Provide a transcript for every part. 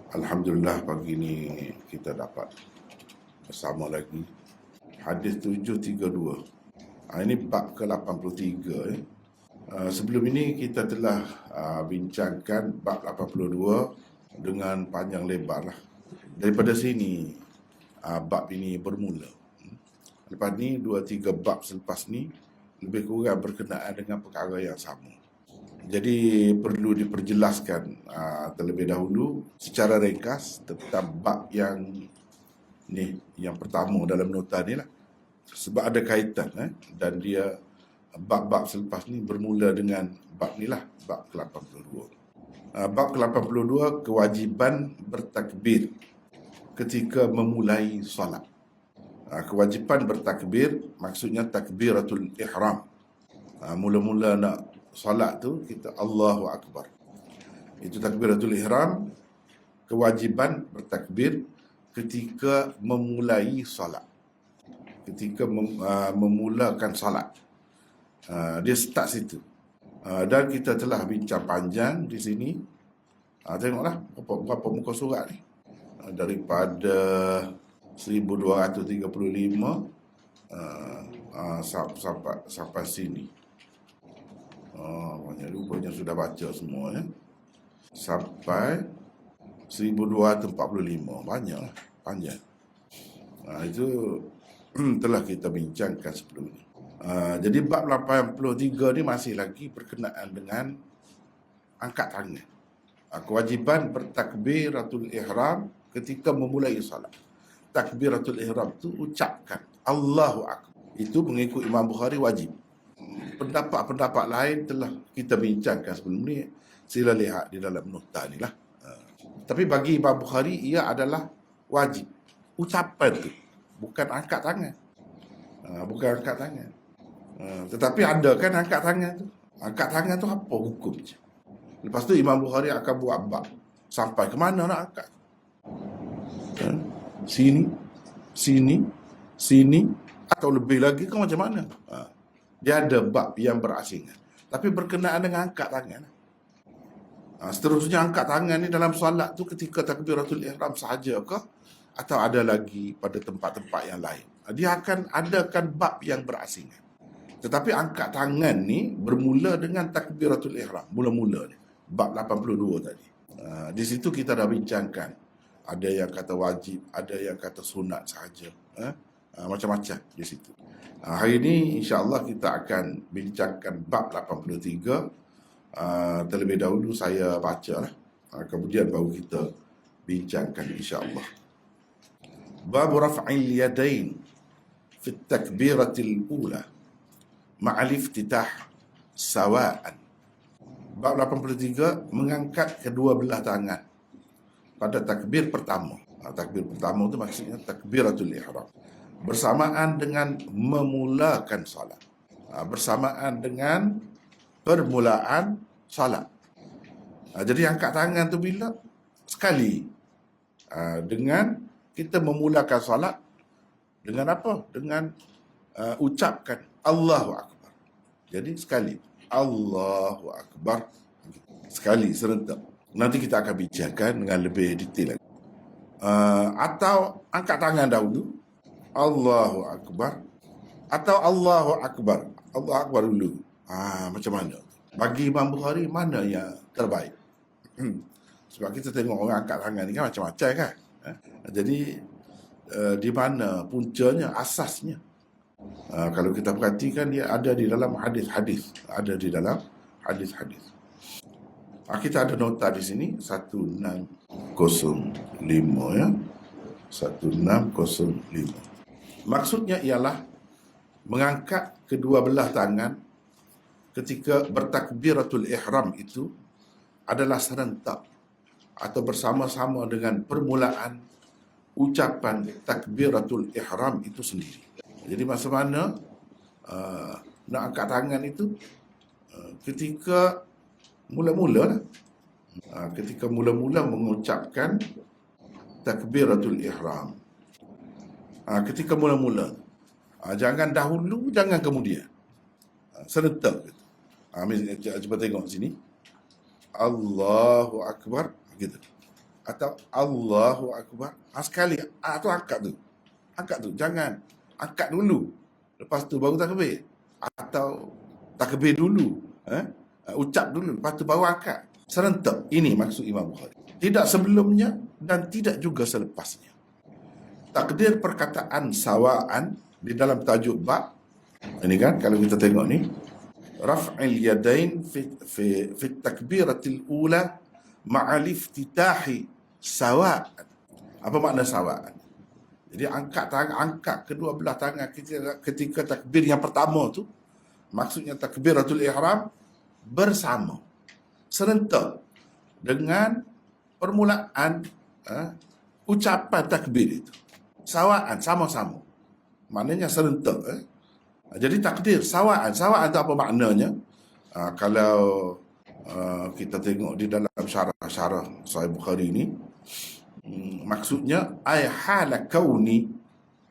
Alhamdulillah pagi ini kita dapat bersama lagi hadis 732. Ini bab ke-83. Sebelum ini kita telah bincangkan bab 82 dengan panjang lebar lah. Daripada sini bab ini bermula. Lepas ni 2-3 bab selepas ni lebih kurang berkenaan dengan perkara yang sama. Jadi perlu diperjelaskan terlebih dahulu secara ringkas tentang bab yang pertama dalam nota ni lah. Sebab ada kaitan dan dia bab-bab selepas ni bermula dengan bab ni lah, bab ke-82. Bab ke-82 kewajiban bertakbir ketika memulai solat. Kewajipan bertakbir maksudnya takbiratul ihram. Mula-mula nak solat tu kita Allahu Akbar. Itu takbiratul ihram, kewajiban bertakbir ketika memulai solat. Ketika memulakan solat. Dia start situ. Dan kita telah bincang panjang di sini. Tengoklah berapa muka surat ni. Daripada 1235 sampai sini. Banyak rupanya sudah baca semua ya. Sampai 1245. Banyak lah, panjang. Itu telah kita bincangkan sebelum ini. Jadi bab 83 ni masih lagi berkenaan dengan angkat tangan. Kewajiban bertakbiratul ihram ketika memulai salat. Takbiratul ihram tu ucapkan Allahu Akbar. Itu mengikut Imam Bukhari wajib. Pendapat-pendapat lain telah kita bincangkan sebelum ni. Sila lihat di dalam nota ni lah. Tapi bagi Imam Bukhari ia adalah wajib. Ucapan tu, bukan angkat tangan. Bukan angkat tangan. Tetapi ada kan angkat tangan tu. Angkat tangan tu apa hukum je. Lepas tu Imam Bukhari akan buat bab. Sampai ke mana nak angkat? Sini, sini, sini. Atau lebih lagi ke macam mana? Dia ada bab yang berasingan. Tapi berkenaan dengan angkat tangan. Seterusnya angkat tangan ni dalam solat tu ketika takbiratul ihram sahaja ke? Atau ada lagi pada tempat-tempat yang lain? Dia akan adakan bab yang berasingan. Tetapi angkat tangan ni bermula dengan takbiratul ihram. Mula-mula ni. Bab 82 tadi. Di situ kita dah bincangkan. Ada yang kata wajib, ada yang kata sunat sahaja. Macam-macam di situ. Hari ini insya-Allah kita akan bincangkan bab 83. Terlebih dahulu saya baca lah. Kemudian baru kita bincangkan insya-Allah. Bab raf'il yadain fi takbiratil ula ma'al iftitah sawa'an. Bab 83 mengangkat kedua belah tangan pada takbir pertama. Takbir pertama itu maksudnya takbiratul ihram. Bersamaan dengan memulakan salat. Bersamaan dengan permulaan salat. Jadi angkat tangan tu bila? Sekali. Dengan kita memulakan salat. Dengan apa? Dengan ucapkan Allahu Akbar. Jadi sekali. Allahu Akbar. Sekali, serentak. Nanti kita akan bincangkan dengan lebih detail lagi. Atau angkat tangan dahulu. Allahu Akbar. Atau Allahu Akbar. Allahu Akbar dulu. Macam mana? Bagi Imam Bukhari, mana yang terbaik? Sebab kita tengok orang angkat tangan ni kan macam-macam kan? Jadi, di mana puncanya, asasnya? Kalau kita perhatikan, dia ada di dalam hadis-hadis. Ada di dalam hadis-hadis. Kita ada nota di sini, 1605 ya. 1605. Maksudnya ialah mengangkat kedua belah tangan ketika bertakbiratul ihram itu adalah serentak atau bersama-sama dengan permulaan ucapan takbiratul ihram itu sendiri. Jadi masa mana nak angkat tangan itu ketika mula-mula lah. Ketika mula-mula mengucapkan takbiratul ihram. Ketika mula-mula. Jangan dahulu, jangan kemudian. Serentak. Cuba tengok sini. Allahu Akbar. Gitu. atau Allahu Akbar. Sekali tu angkat tu. Angkat tu, jangan angkat dulu. Lepas tu baru takbir. Atau takbir dulu, ucap dulu, lepas tu baru angkat. Serentak. Ini maksud Imam Bukhari. Tidak sebelumnya dan tidak juga selepasnya. Takdir perkataan sawa'an di dalam tajuk bab ini kan, kalau kita tengok ni, raf'il yadain fi takbiratil ula ma'al iftitahi sawa'an. Apa makna sawa'an? Jadi angkat kedua belah tangan ketika takbir yang pertama tu, maksudnya takbiratul ihram bersama, serentak dengan permulaan ucapan takbir itu. Sawa'an, sama-sama. Maknanya serentak. Jadi takdir sawa'an. Sawa'an itu apa maknanya? Kalau kita tengok di dalam syarah Sahih Bukhari ini, maksudnya ay hala kauni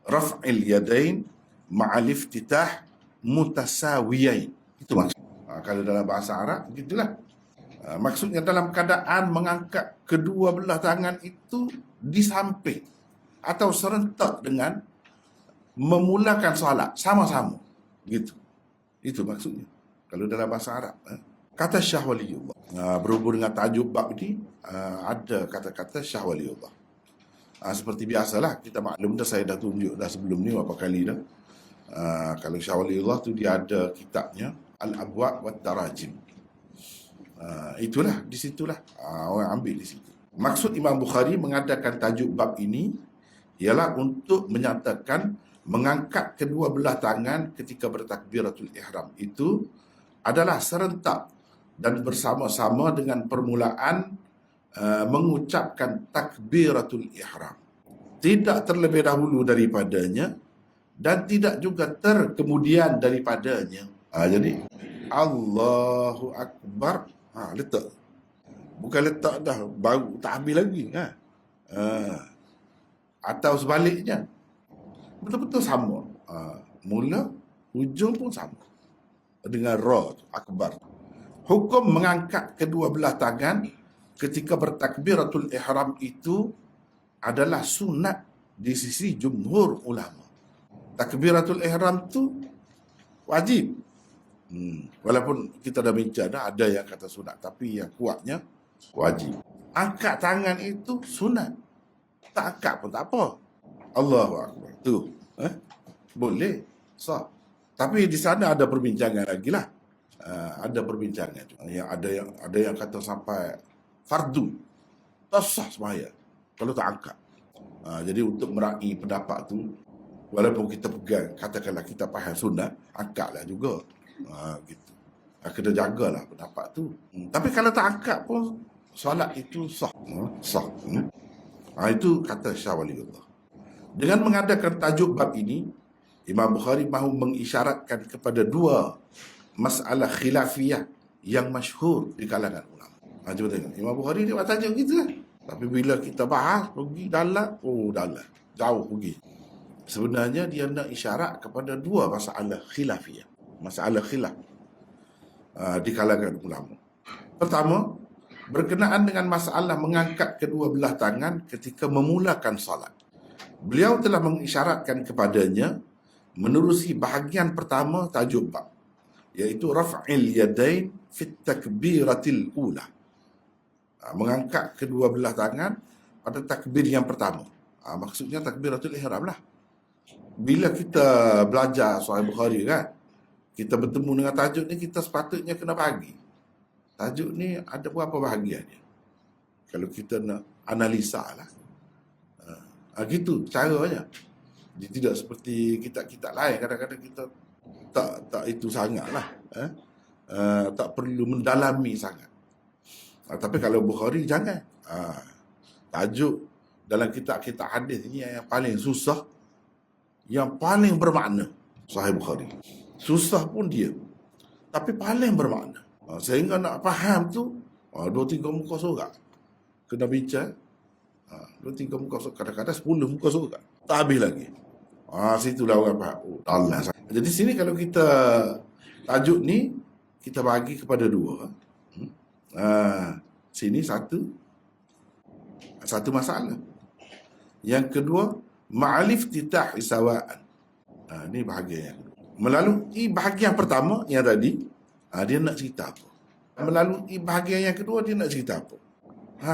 raf'il yadain ma'al iftitah mutasawiyain. Itu maksud. Kalau dalam bahasa Arab gitulah. Maksudnya dalam keadaan mengangkat kedua belah tangan itu di samping atau serentak dengan memulakan solat sama-sama. Gitu. Itu maksudnya. Kalau dalam bahasa Arab. Kata Syah Waliullah. Berhubung dengan tajuk bab ni, ada kata-kata Syah Waliullah. Seperti biasalah, kita maklum dah, saya dah tunjuk dah sebelum ni berapa kali dah. Kalau Syah Waliullah tu dia ada kitabnya Al-Abwa' wa Tarajim. Itulah, di situlah orang ambil di situ. Maksud Imam Bukhari mengadakan tajuk bab ini ialah untuk menyatakan mengangkat kedua belah tangan ketika bertakbiratul ihram itu adalah serentak dan bersama-sama dengan permulaan mengucapkan takbiratul ihram. Tidak terlebih dahulu daripadanya dan tidak juga terkemudian daripadanya. Jadi Allahu Akbar, letak. Bukan letak dah baru tak habis lagi. Atau sebaliknya. Betul-betul sama. Mula, hujung pun sama. Dengan ra, akbar. Hukum mengangkat kedua belah tangan ketika bertakbiratul ihram itu adalah sunat di sisi jumhur ulama. Takbiratul ihram tu wajib. Walaupun kita dah bincang dah, ada yang kata sunat, tapi yang kuatnya wajib. Angkat tangan itu sunat. Tak angkat pun tak apa. Allahu Akbar. Tu. Boleh. Sah. Tapi di sana ada perbincangan lagi lah. Ada perbincangan. Ada yang kata sampai fardu. Tak sah semaya kalau tak angkat. Jadi untuk meraih pendapat tu, walaupun kita pegang, katakanlah kita faham sunat, angkatlah juga. Gitu. Kena jagalah pendapat tu. Tapi kalau tak angkat pun solat itu sah. Sah. Itu kata Syah Waliullah. Dengan mengadakan tajuk bab ini, Imam Bukhari mahu mengisyaratkan kepada dua masalah khilafiyah yang masyhur di kalangan ulama. Cuba tengok, Imam Bukhari dia buat tajuk gitu kan. Tapi bila kita bahas, pergi dalam, dalam. Jauh pergi. Sebenarnya dia nak isyarat kepada dua masalah khilafiyah. Masalah khilaf di kalangan ulama. Pertama, berkenaan dengan masalah mengangkat kedua belah tangan ketika memulakan salat. Beliau telah mengisyaratkan kepadanya menerusi bahagian pertama tajuk bab, iaitu raf'il yadain fit takbiratil ula. Mengangkat kedua belah tangan pada takbir yang pertama. Maksudnya takbiratul ihram lah. Bila kita belajar Sahih Bukhari kan, kita bertemu dengan tajuk ni, kita sepatutnya kena bagi. Tajuk ni ada berapa bahagian dia? Kalau kita nak analisa lah. Gitu caranya. Jadi tidak seperti kitab-kitab lain. Kadang-kadang kita tak itu sangat lah. Tak perlu mendalami sangat. Tapi kalau Bukhari jangan. Tajuk dalam kitab-kitab hadis ni yang paling susah, yang paling bermakna, Sahih Bukhari. Susah pun dia, tapi paling bermakna. Sehingga nak faham tu 2-3 muka surat kena bincang. 2-3 muka surat, kadang-kadang 10 muka surat, tak habis lagi. Situlah orang faham. Allah. Jadi sini kalau kita tajuk ni kita bagi kepada dua. Sini satu, Satu masalah. Yang kedua, ma'alif titah isawa'an. Ini bahagian yang kedua. Melalui bahagian pertama yang tadi, dia nak cerita apa? Melalui bahagian yang kedua, dia nak cerita apa?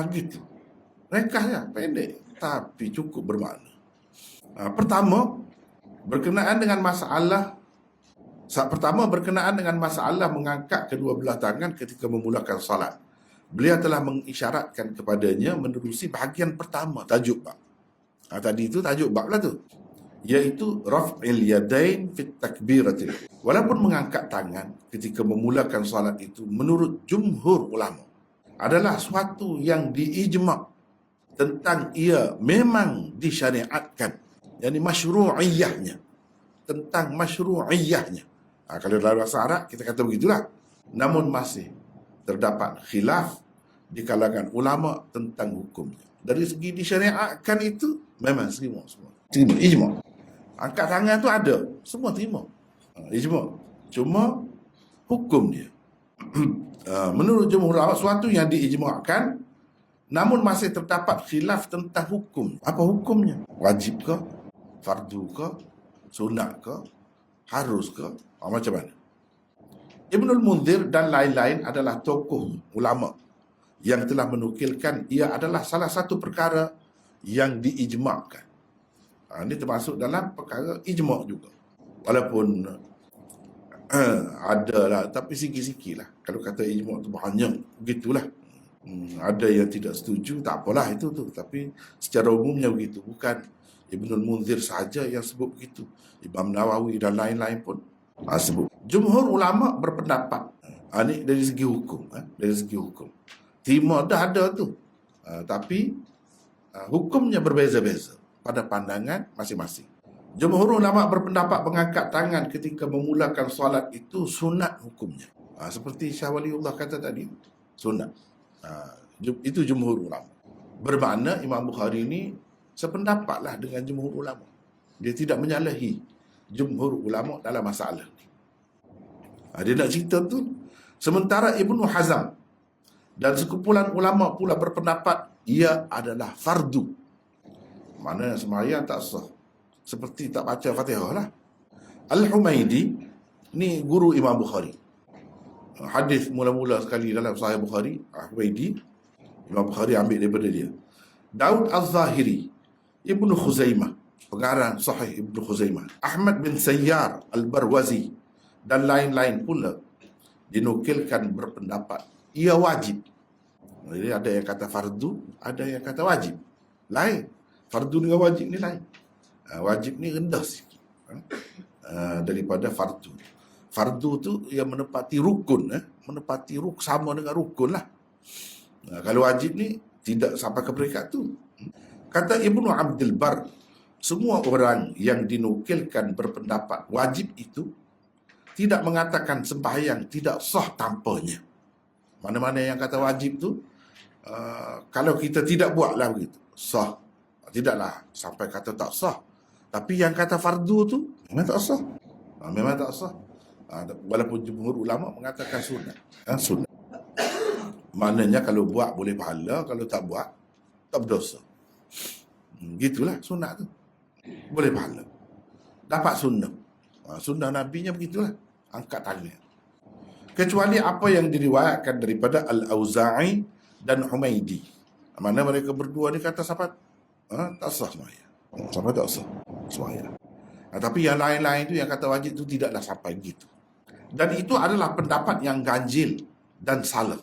Gitu. Ringkasnya, pendek, tapi cukup bermakna. Pertama, berkenaan dengan masalah mengangkat kedua belah tangan ketika memulakan salat. Beliau telah mengisyaratkan kepadanya menerusi bahagian pertama tajuk bab. Tadi itu tajuk bab lah tu, iaitu raf'il yadain fit takbiratil. Walaupun mengangkat tangan ketika memulakan salat itu menurut jumhur ulama adalah suatu yang diijma' tentang ia memang disyariatkan, yakni masyru'iyahnya, tentang masyru'iyahnya. Kalau dalam bahasa Arab kita kata begitulah. Namun masih terdapat khilaf di kalangan ulama tentang hukumnya. Dari segi disyariatkan itu memang semua terima, ijma'. Angkat tangan tu ada, semua terima, ijma'. Cuma hukum dia menurut jumhur ulama suatu yang diijma'kan, namun masih terdapat khilaf tentang hukum. Apa hukumnya? Wajib ke? Fardu ke? Sunat ke? Harus ke? Macam mana? Ibnul Munzir dan lain-lain adalah tokoh ulama yang telah menukilkan ia adalah salah satu perkara yang diijma'kan. Ini termasuk dalam perkara ijma' juga. Walaupun ada lah, tapi sikit-sikit lah. Kalau kata ijma' tu banyak, begitulah. Ada yang tidak setuju, tak apalah itu tu. Tapi secara umumnya begitu. Bukan Ibnul Munzir sahaja yang sebut begitu. Imam Nawawi dan lain-lain pun sebut. Jumhur ulama berpendapat, ini dari segi hukum, dari segi hukum. Timur dah ada tu. Tapi hukumnya berbeza-beza pada pandangan masing-masing. Jumhur ulama berpendapat mengangkat tangan ketika memulakan solat itu sunat hukumnya. Seperti Syah Waliullah kata tadi, sunat. Itu jumhur ulama. Bermakna Imam Bukhari ini sependapatlah dengan jumhur ulama. Dia tidak menyalahi jumhur ulama dalam masalah ni. Dia nak cerita tu. Sementara Ibnu Hazm dan sekumpulan ulama pula berpendapat ia adalah fardu. Mana sembahyang tak sah, seperti tak baca Fatihah lah. Al-Humaidi ni guru Imam Bukhari. Hadis mula-mula sekali dalam Sahih Bukhari, Humaidi, Imam Bukhari ambil daripada dia. Daud Az-Zahiri, Ibnu Khuzaimah, pengarang Sahih Ibnu Khuzaimah, Ahmad bin Sayyar Al-Barwazi dan lain-lain pula dinukilkan berpendapat ia wajib. Jadi ada yang kata fardu, ada yang kata wajib. Lain. Fardu dengan wajib ni lain. Wajib ni rendah sikit daripada fardu. Fardu tu yang menepati rukun, menepati sama dengan rukun lah. Kalau wajib ni tidak sampai ke peringkat tu. Kata Ibnu Abdul Bar, semua orang yang dinukilkan berpendapat wajib itu tidak mengatakan sembahyang tidak sah tanpanya. Mana-mana yang kata wajib tu, kalau kita tidak buatlah begitu, sah. Tidaklah sampai kata tak sah. Tapi yang kata fardu tu memang tak sah. Memang tak sah. Walaupun jumhur ulama mengatakan sunat. Sunat. Maknanya kalau buat boleh pahala, kalau tak buat tak berdosa. Gitulah sunat tu. Boleh pahala. Dapat sunnah. Sunnah Nabi-nya begitulah. Angkat tangan. Kecuali apa yang diriwayatkan daripada Al-Auza'i dan Humaidi. Mana mereka berdua ni kata sahabat tak sah sembahyang. Sahabat tak sah sembahyang. Tapi yang lain-lain tu yang kata wajib tu tidaklah sampai begitu. Dan itu adalah pendapat yang ganjil dan salah.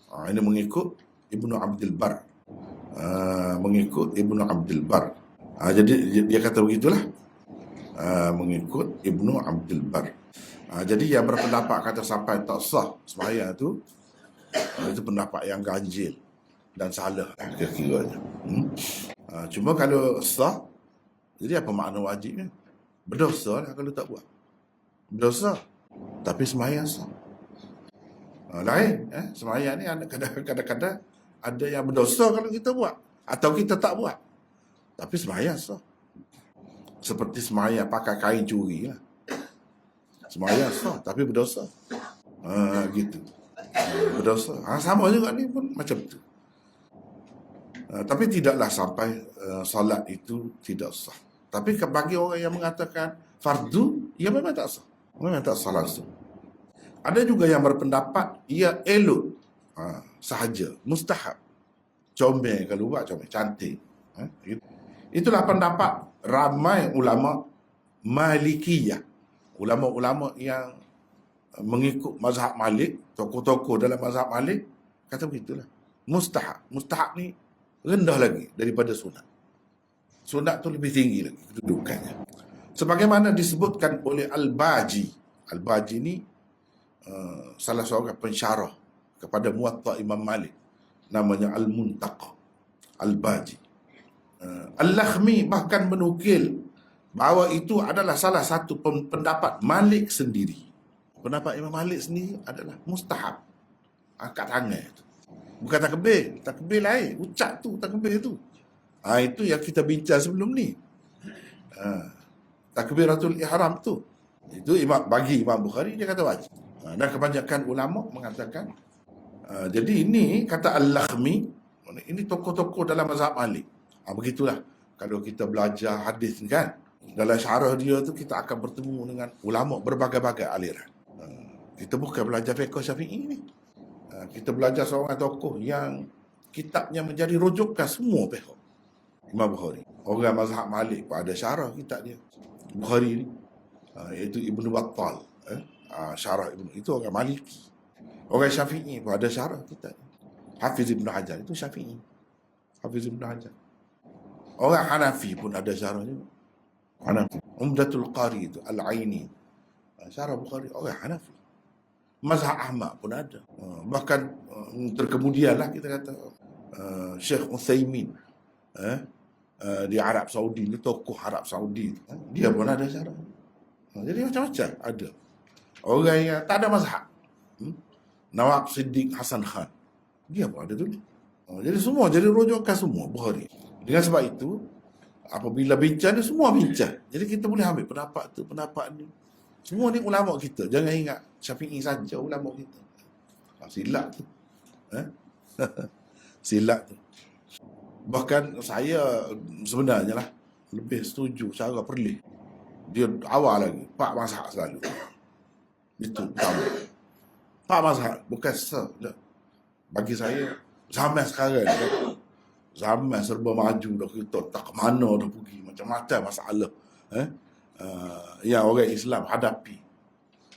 Ini mengikut Ibnu Abdul Bar. Mengikut Ibnu Abdul Bar. Jadi dia kata begitulah. Mengikut Ibnu Abdul Bar. Jadi yang berpendapat kata sampai tak sah sembahyang tu, itu pendapat yang ganjil dan salah kira-kiranya. Cuma kalau sah, jadi apa makna wajibnya? Berdosa lah kalau tak buat. Berdosa, tapi sembahyang sah. Lain, sembahyang ni kadang-kadang ada yang berdosa kalau kita buat, atau kita tak buat, tapi sembahyang sah. Seperti sembahyang pakai kain curi lah. Sembahyang sah, tapi berdosa. Gitu. Berdosa. Sama juga ni pun macam tu. Tapi tidaklah sampai solat itu tidak sah. Tapi bagi orang yang mengatakan fardu, ia memang tak sah. Memang tak sah langsung. Ada juga yang berpendapat ia elok sahaja, mustahab. Comel kalau buat comel, cantik. Itulah pendapat ramai ulama Malikiyah. Ulama-ulama yang mengikut mazhab Malik, tokoh-tokoh dalam mazhab Malik, kata begitulah. Mustahab. Mustahab ni rendah lagi daripada sunat. Sunat tu lebih tinggi lagi kedudukannya. Sebagaimana disebutkan oleh Al-Baji. Al-Baji ni salah seorang pensyarah kepada Muwatta Imam Malik. Namanya Al-Muntaqa. Al-Baji. Al-Lakhmi bahkan menukil bahawa itu adalah salah satu pendapat Malik sendiri. Pendapat Imam Malik sendiri adalah mustahab. Angkat tangan itu. Bukan takbir. Takbir lain. Ucap tu, takbir tu. Itu yang kita bincang sebelum ni. Takbiratul ihram tu. Itu bagi Imam Bukhari, dia kata wajib. Dan kebanyakan ulama mengatakan. Jadi ini kata Al-Lakhmi. Ini tokoh-tokoh dalam mazhab Malik. Begitulah. Kalau kita belajar hadis ni kan. Dalam syarah dia tu kita akan bertemu dengan ulama berbagai-bagai aliran. Kita bukan belajar fiqh Syafi'i ni. Kita belajar seorang tokoh yang kitabnya menjadi rujukan semua pihak. Imam Bukhari. Orang mazhab Malik pun ada syarah kitab dia. Bukhari ni. Iaitu Ibnu Battal. Syarah Ibnu. Itu orang Maliki. Orang Syafi'i pun ada syarah kitab dia. Hafiz Ibnu Hajar. Itu Syafi'i. Hafiz Ibnu Hajar. Orang Hanafi pun ada syarah juga. Hanafi. Umdatul Qari itu Al-Aini. Syarah Bukhari orang Hanafi. Mazhab Ahmad pun ada. Bahkan terkemudianlah kita kata Syekh Utsaimin di Arab Saudi, ni tokoh Arab Saudi, dia pun ada syarah. Jadi macam-macam ada. Orang yang tak ada mazhab. Nawab Siddiq Hasan Khan, dia pun ada tulis. Jadi semua jadi rujukan semua Bukhari. Dengan sebab itu apabila bincang ni semua bincang. Jadi kita boleh ambil pendapat tu, pendapat ni. Semua ni ulama kita. Jangan ingat Syafi'i saja ulama kita. Silap tu. Silap tu. Bahkan saya sebenarnya lah lebih setuju cara Perlis. Dia awal lagi 4 mazhab selalu. Itu pertama. 4 mazhab bukan bagi saya zaman sekarang ni, zaman serba maju dah, kita tak ke mana dah pergi, macam-macam masalah yang orang Islam hadapi.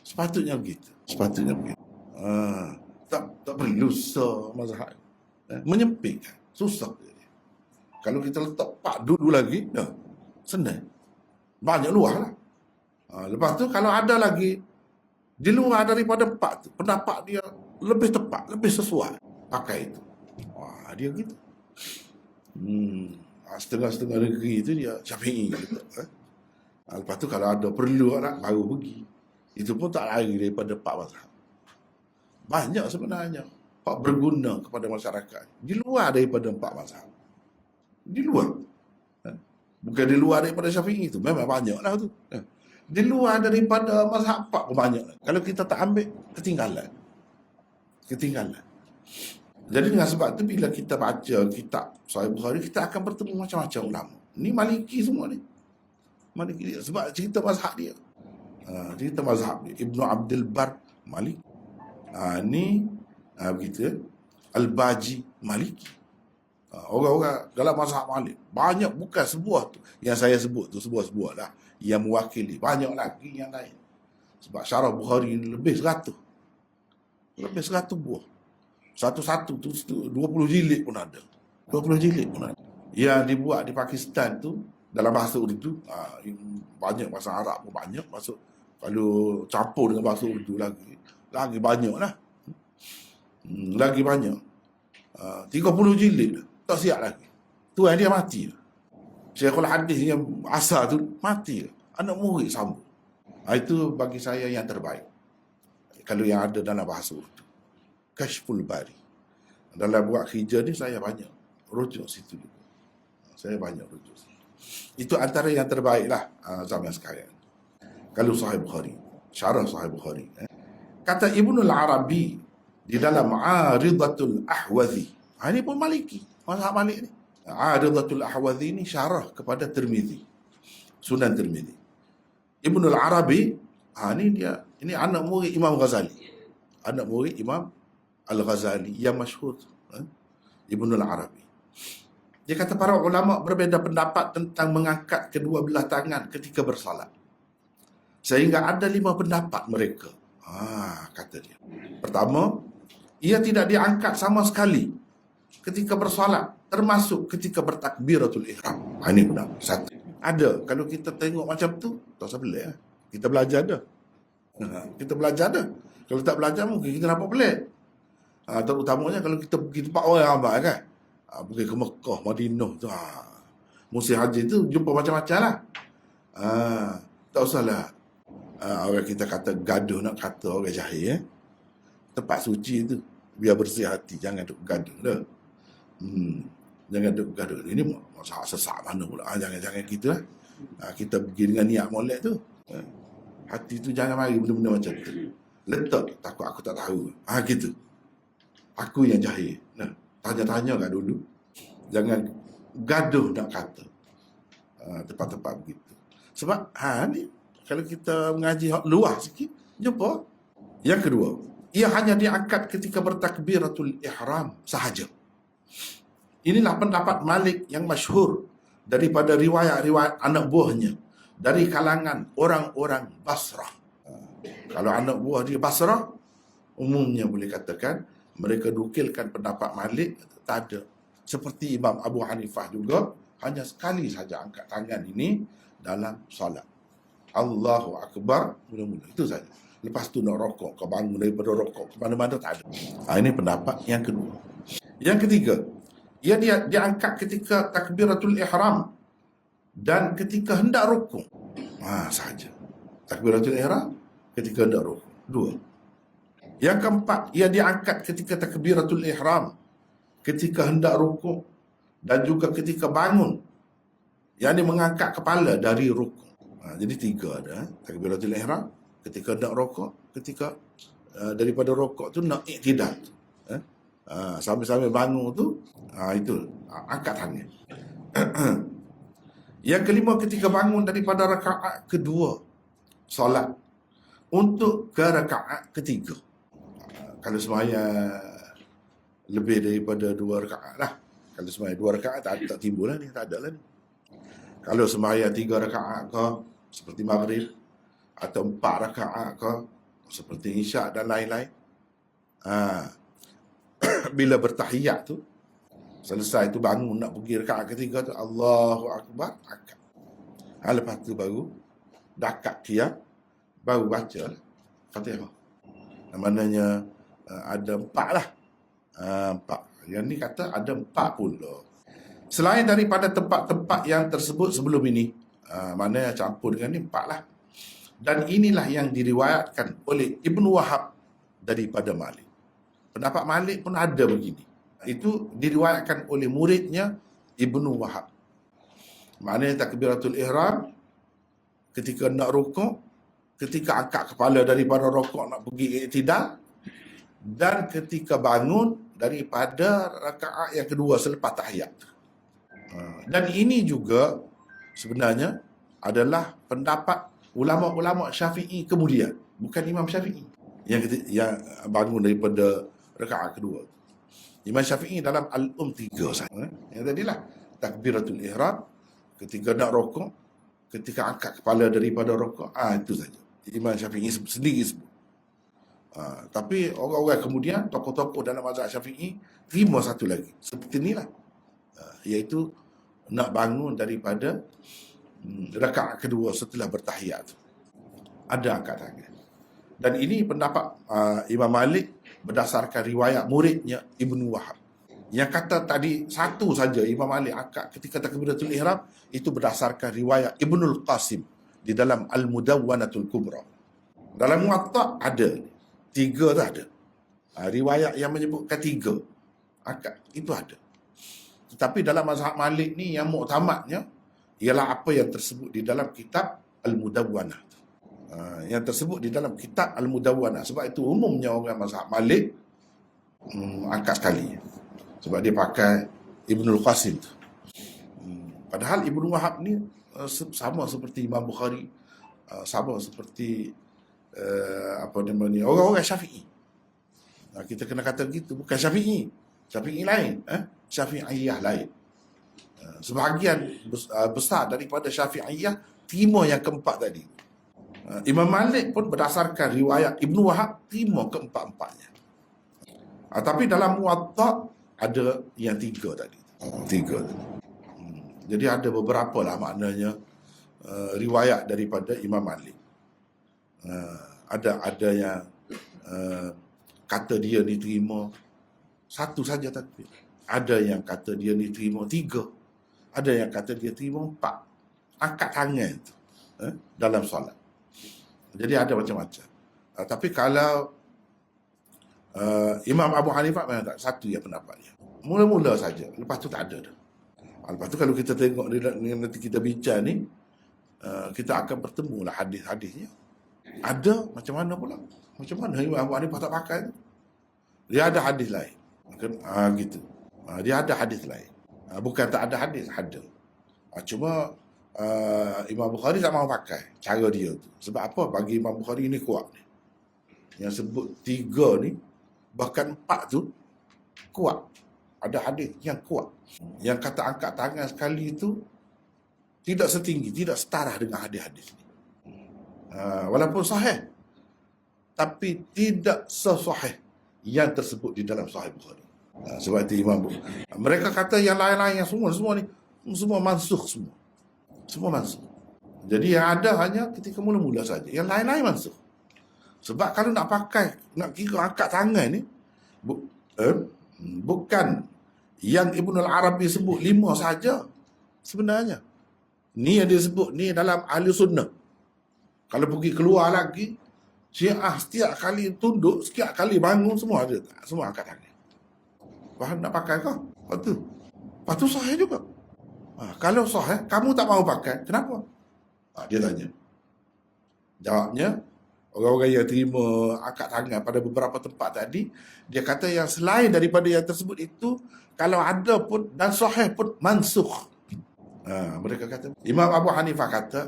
Sepatutnya begitu. Sepatutnya begitu. Tak perlu mazhab. Menyempitkan. Susah. Kalau kita letak 4 dulu lagi, senang. Banyak luar lah. Lepas tu kalau ada lagi di luar daripada 4 tu, pendapat dia lebih tepat, lebih sesuai, pakai itu. Dia gitu. Setengah-setengah negeri itu dia Syafi'i gitu. Lepas tu kalau ada perlu nak baru pergi. Itu pun tak lari daripada 4 mazhab. Banyak sebenarnya hak berguna kepada masyarakat di luar daripada 4 mazhab. Di luar. Bukan di luar daripada Syafi'i itu. Memang banyak lah tu. Di luar daripada mazhab 4 pun banyak. Kalau kita tak ambil, ketinggalan. Ketinggalan. Jadi dengan sebab tu bila kita baca kitab Sahih Bukhari, kita akan bertemu macam-macam ulama. Ni Maliki semua ni. Maliki dia. Sebab cerita mazhab dia. Cerita mazhab dia. Ibnu Abdul Bar Malik. Ni begitu. Al-Baji Maliki. Orang-orang dalam mazhab Malik. Banyak, bukan sebuah tu. Yang saya sebut tu sebuah-sebuah lah. Yang mewakili. Banyak lagi yang lain. Sebab syarah Bukhari ni lebih 100. Lebih 100 buah. Satu-satu tu 20 jilid pun ada. 20 jilid pun ada. Yang dibuat di Pakistan tu dalam bahasa Urdu. Banyak bahasa Arab pun banyak. Masuk, kalau campur dengan bahasa Urdu lagi banyak lah. Lagi banyak. 30 jilid dah. Tak siap lagi. Tu yang dia mati. Syekhul Hadis yang asal tu mati. Anak murid sambung. Itu bagi saya yang terbaik. Kalau yang ada dalam bahasa Urdu. Kashful Bari. Dalam buat hijrah ni saya banyak rujuk situ juga. Saya banyak rujuk situ. Itu antara yang terbaik lah zaman sekarang. Kalau Sahih Bukhari. Syarah Sahih Bukhari. Kata Ibnu Al-Arabi di dalam Aridatul Ahwazi. Ini pun Maliki. Mazhab Malik ni. Aridatul Ahwazi ini syarah kepada Tirmizi, Sunan Tirmizi. Ibnul Arabi, ini anak murid Imam Ghazali. Anak murid Imam Al-Ghazali yang masyhur, Ibnul Arabi. Dia kata para ulama berbeza pendapat tentang mengangkat kedua belah tangan ketika bersalat. Sehingga ada 5 pendapat mereka. Kata dia. Pertama, ia tidak diangkat sama sekali ketika bersolat, termasuk ketika bertakbiratul ihram. Ini benar. Satu. Ada. Kalau kita tengok macam tu, tak usah pelik. Kita belajar dah. Kita belajar dah. Kalau tak belajar, mungkin kita nampak pelik. Terutamanya kalau kita pergi tempat orang ramai kan. Pergi ke Mekah, Madinah tu. Musim haji tu jumpa macam-macam lah. Tak usahlah. Orang kita kata gaduh nak kata orang jahil. Tempat suci tu. Biar bersih hati. Jangan duk gaduh dah. Jangan duk gaduh. Ini masalah sesak mana pula. Jangan kita. Kita pergi dengan niat molek tu. Hati tu jangan mari benda-benda macam tu. Letak. Takut aku tak tahu. Gitu. Aku yang jahil. Tanya-tanya kat dulu. Jangan gaduh nak kata. Tempat-tempat begitu. Sebab ni kalau kita mengaji luas sikit, jumpa. Yang kedua, ia hanya diangkat ketika bertakbiratul ihram sahaja. Inilah pendapat Malik yang masyhur daripada riwayat-riwayat anak buahnya dari kalangan orang-orang Basrah. Kalau anak buah dia Basrah, umumnya boleh katakan mereka nukilkan pendapat Malik, tak ada. Seperti Imam Abu Hanifah juga, hanya sekali saja angkat tangan ini dalam solat. Allahu Akbar, mula-mula. Itu saja. Lepas tu nak rokok, kau bangun daripada rokok, ke mana-mana tak ada. Ini pendapat yang kedua. Yang ketiga, ia diangkat ketika takbiratul ihram dan ketika hendak rukuk. Saja. Takbiratul ihram ketika hendak rukuk. 2. Yang keempat, ia diangkat ketika takbiratul ihram ketika hendak rukuk dan juga ketika bangun. Yang ini mengangkat kepala dari rukuk. Jadi 3 ada. Takbiratul ihram ketika hendak rukuk, ketika daripada rukuk tu nak iktidal. Sambil-sambil bangun tu, itu angkat tangan. Yang kelima, ketika bangun daripada rakaat kedua solat untuk ke rakaat ketiga. Kalau sembahyang lebih daripada 2 rakaat lah. Kalau sembahyang 2 rakaat tak timbul lah ni, tak ada lah ni. Kalau sembahyang 3 rakaat ke seperti maghrib, atau 4 rakaat ke seperti isyak dan lain-lain, bila bertahiyat tu, selesai tu bangun nak pergi rakaat ketiga tu, Allahu Akbar, akad. Lepas tu baru dakat qiyam, baru baca Fatihah. Maknanya ada 4 lah. 4. Yang ni kata ada 40. Selain daripada tempat-tempat yang tersebut sebelum ini, maknanya campur dengan ni 4 lah. Dan inilah yang diriwayatkan oleh Ibn Wahab daripada Malik. Pendapat Malik pun ada begini. Itu diriwayatkan oleh muridnya Ibn Wahab. Maknanya takbiratul ihram ketika nak rukuk, ketika angkat kepala daripada rukuk nak pergi iktidal, dan ketika bangun daripada rakaat yang kedua selepas tahiyat. Dan ini juga sebenarnya adalah pendapat ulama-ulama Syafi'i kemudian, bukan Imam Syafi'i yang bangun daripada rakaat kedua. Imam Syafi'i dalam Al-Um 3 saja. Yang tadilah takbiratul ihram ketika nak rukuk, ketika angkat kepala daripada rukuk, itu saja. Imam Syafi'i sendiri sebut. Tapi orang-orang kemudian, tokoh-tokoh dalam mazhab Syafi'i terima satu lagi seperti inilah, iaitu nak bangun daripada rakaat kedua setelah bertahiyat, ada angkat tangan. Dan ini pendapat Imam Malik berdasarkan riwayat muridnya Ibn Wahab. Yang kata tadi satu saja Imam Malik angkat ketika takbiratul ihram, itu berdasarkan riwayat Ibnul Qasim di dalam Al-Mudawwanatul Kubra. Dalam Muwatta ada 3 tu ada. Riwayat yang menyebutkan 3 angkat itu ada. Tetapi dalam mazhab Malik ni yang muktamadnya ialah apa yang tersebut di dalam kitab Al-Mudawwanah. Yang tersebut di dalam kitab Al-Mudawwanah. Sebab itu umumnya orang mazhab Malik angkat sekali. Sebab dia pakai Ibnul Qasim tu. Padahal Ibnu Wahab ni sama seperti Imam Bukhari, sama seperti apa namanya, orang-orang Syafi'i. Kita kena kata gitu, bukan Syafi'i. Syafi'i lain, Syafi'iyah lain. Sebahagian besar daripada Syafi'iyah terima yang keempat tadi. Imam Malik pun berdasarkan riwayat Ibnu Wahab terima keempat-empatnya. Tapi dalam Muwatta ada yang tiga tadi. Tiga. Jadi ada beberapa lah maknanya riwayat daripada Imam Malik. Ada yang kata dia diterima satu saja takbir. Ada yang kata dia diterima 3. Ada yang kata dia terima 4. Angkat tangan itu dalam solat. Jadi ada macam-macam. Tapi kalau Imam Abu Hanifah memang tak, satu ya pendapatnya. Mula-mula saja, lepas tu tak ada dah. Lepas tu kalau kita tengok nanti kita bincang ni, kita akan bertemu lah hadis-hadisnya. Ada macam mana pula? Macam mana Imam Abu Hanifah tak pakai? Dia ada hadis lain. Gitu. Dia ada hadis lain. Bukan tak ada hadis, ada. Cuma Imam Bukhari tak mahu pakai cara dia tu. Sebab apa? Bagi Imam Bukhari ni kuat ni. Yang sebut 3 ni, bahkan 4 tu kuat. Ada hadis yang kuat. Yang kata angkat tangan sekali tu tidak setinggi, tidak setara dengan hadis-hadis ni. Walaupun sahih, tapi tidak sesahih yang tersebut di dalam Sahih Bukhari. Sebab itu Imam mereka kata yang lain-lain yang semua ni semua mansukh semua. Semua mansukh. Jadi yang ada hanya ketika mula-mula saja. Yang lain-lain mansukh. Sebab kalau nak pakai, nak kira angkat tangan ni, bukan yang Ibn al-Arabi sebut 5 saja sebenarnya. Ni yang dia sebut ni dalam ahli sunnah. Kalau pergi keluar lagi, Syiah setiap kali tunduk, setiap kali bangun, semua ada. Semua angkat tangan. Faham nak pakai kau? Lepas tu sahih juga. Kalau sahih, kamu tak mahu pakai, kenapa? Dia tanya. Jawabnya, orang-orang yang terima angkat tangan pada beberapa tempat tadi, dia kata yang selain daripada yang tersebut itu, kalau ada pun dan sahih pun mansukh. Mereka kata, Imam Abu Hanifah kata,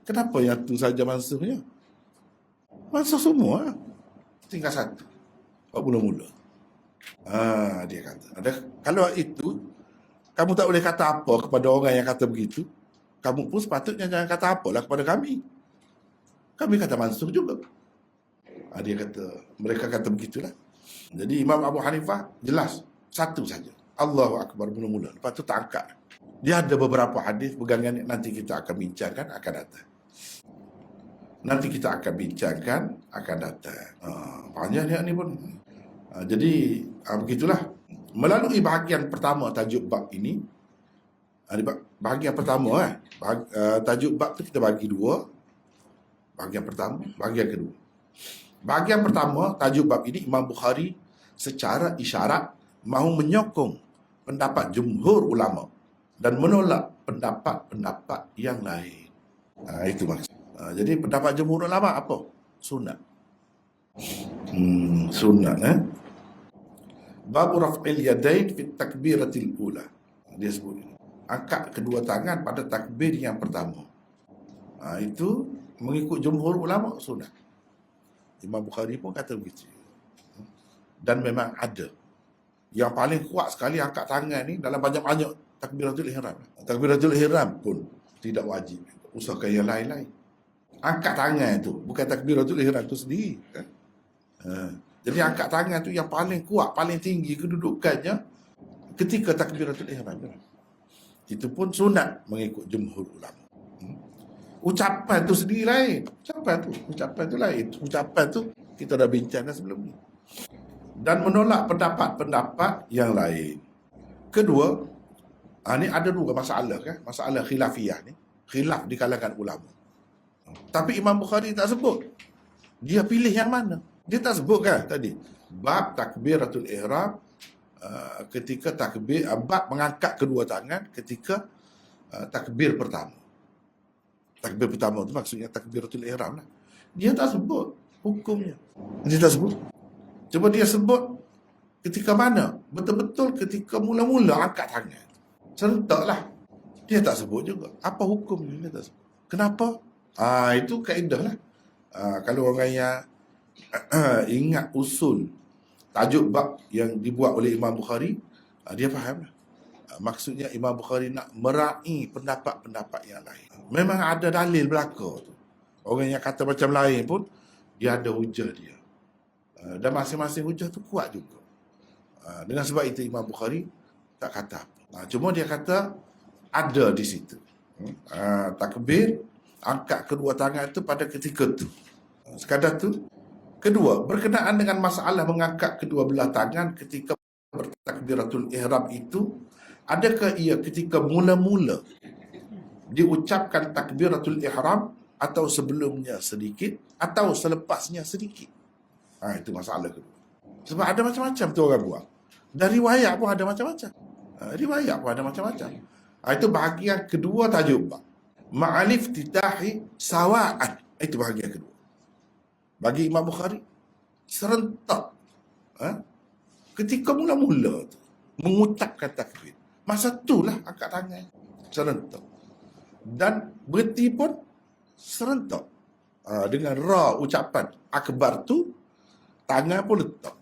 kenapa yang tu saja mansukhnya? Mansukh semua. Tinggal satu. Mula-mula. Dia kata. Kalau itu, kamu tak boleh kata apa kepada orang yang kata begitu. Kamu pun sepatutnya jangan kata apalah kepada kami. Kami kata mansukh juga. Dia kata, mereka kata begitulah. Jadi Imam Abu Hanifah jelas satu saja. Allahu Akbar mula-mula. Lepas tu tak angkat. Dia ada beberapa hadis pegangan nanti kita akan bincangkan akan datang. Nanti kita akan bincangkan akan datang. Banyak ni pun. Jadi begitulah. Melalui bahagian pertama tajuk bab ini, bahagian pertama tajuk bab tu kita bagi 2. Bahagian pertama, bahagian kedua. Bahagian pertama tajuk bab ini Imam Bukhari secara isyarat mahu menyokong pendapat jumhur ulama dan menolak pendapat-pendapat yang lain. Itu maksud. Jadi pendapat jumhur ulama apa? Sunat. Sunat. Bab raf'il yadain fi takbiratil ula. Dia sebut ini. Angkat kedua tangan pada takbir yang pertama. Itu mengikut jumhur ulama sunat. Imam Bukhari pun kata begitu. Dan memang ada. Yang paling kuat sekali angkat tangan ni dalam banyak-banyak takbiratul ihram. Takbiratul ihram pun tidak wajib. Usahakan yang lain-lain. Angkat tangan tu bukan takbiratul ihram tu sendiri. Jadi angkat tangan tu yang paling kuat, paling tinggi kedudukannya ketika takbiratul ihram. Itu pun sunat mengikut jumhur ulama. Ucapan tu sendiri lain. Ucapan tu lain. Ucapan tu kita dah bincangkan sebelum ni. Dan menolak pendapat-pendapat yang lain. Kedua, ni ada 2 masalah kan? Masalah khilafiyah ni. Khilaf di kalangan ulama. Tapi Imam Bukhari tak sebut. Dia pilih yang mana? Dia tak sebut kan tadi. Bab takbiratul ihram ketika takbir, bab mengangkat kedua tangan ketika takbir pertama. Takbir pertama tu maksudnya takbiratul ihram lah. Dia tak sebut hukumnya. Dia tak sebut. Cuba dia sebut ketika mana? Betul-betul ketika mula-mula angkat tangan. Serentak lah. Dia tak sebut juga. Apa hukumnya? Dia tak sebut. Kenapa? Itu kaedah lah. Kalau orang yang ingat usul tajuk bab yang dibuat oleh Imam Bukhari, dia faham lah. Maksudnya Imam Bukhari nak meraih pendapat-pendapat yang lain. Memang ada dalil belaka tu. Orang yang kata macam lain pun, dia ada hujah dia. Dan masing-masing hujah tu kuat juga. Dengan sebab itu Imam Bukhari tak kata apa. Cuma dia kata ada di situ. Takbir, angkat kedua tangan itu pada ketika tu. Sekadar tu. Kedua, berkenaan dengan masalah mengangkat kedua belah tangan ketika bertakbiratul ihram itu, adakah ia ketika mula-mula diucapkan takbiratul ihram atau sebelumnya sedikit atau selepasnya sedikit? Itu masalah kedua. Sebab ada macam-macam tu orang buat. Dan riwayat pun ada macam-macam. Riwayat pun ada macam-macam. Itu bahagian kedua tajuk bab. Ma'alif titahi sawa'an. Itu bahagian kedua. Bagi Imam Bukhari, serentak. Ketika mula-mula tu, mengucapkan takbir. Masa itulah angkat tangan. Serentak. Dan berhenti pun serentak. Dengan ra ucapan akbar tu, tangan pun letak.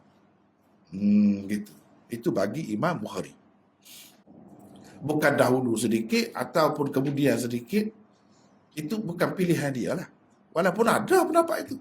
Gitu. Itu bagi Imam Bukhari. Bukan dahulu sedikit ataupun kemudian sedikit. Itu bukan pilihan dia lah. Walaupun ada pendapat itu.